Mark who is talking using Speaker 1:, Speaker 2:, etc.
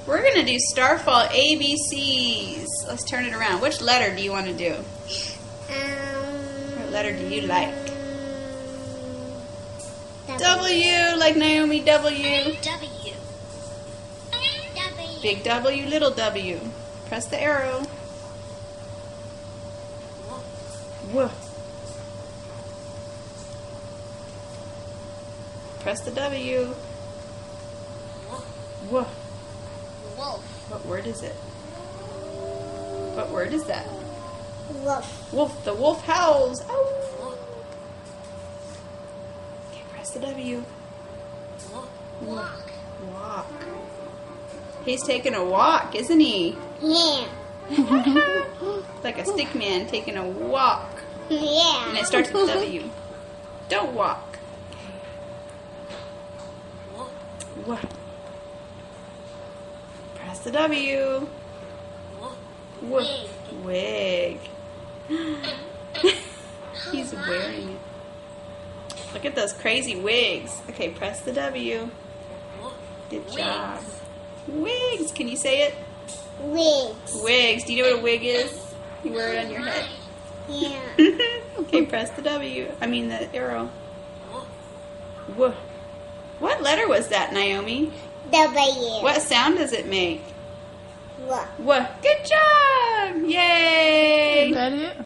Speaker 1: We're going to do Starfall ABCs. Let's turn it around. Which letter do you want to do? What letter do you like? W, like Naomi, W.
Speaker 2: W.
Speaker 1: Big W, little W. Press the arrow. Whoa. Press the W. Whoa.
Speaker 2: Wolf.
Speaker 1: What word is it? What word is that?
Speaker 2: Wolf.
Speaker 1: Wolf. The wolf howls. Ow. Okay, press the W.
Speaker 2: Walk.
Speaker 1: Walk. He's taking a walk, isn't he?
Speaker 2: Yeah.
Speaker 1: Like a stick man taking a walk.
Speaker 2: Yeah.
Speaker 1: And it starts with W. Don't walk. Whoa. Press the W. Whoa. Wig. He's wearing it. Look at those crazy wigs. Okay, press the W. Good job. Wigs. Can you say it?
Speaker 2: Wigs.
Speaker 1: Wigs. Do you know what a wig is? You wear it on your head.
Speaker 2: Yeah.
Speaker 1: Okay, press the W. I mean the arrow. Whoa. What letter was that, Naomi?
Speaker 2: W.
Speaker 1: What sound does it make?
Speaker 2: What?
Speaker 1: Whoa. Good job! Yay!
Speaker 3: Is that it?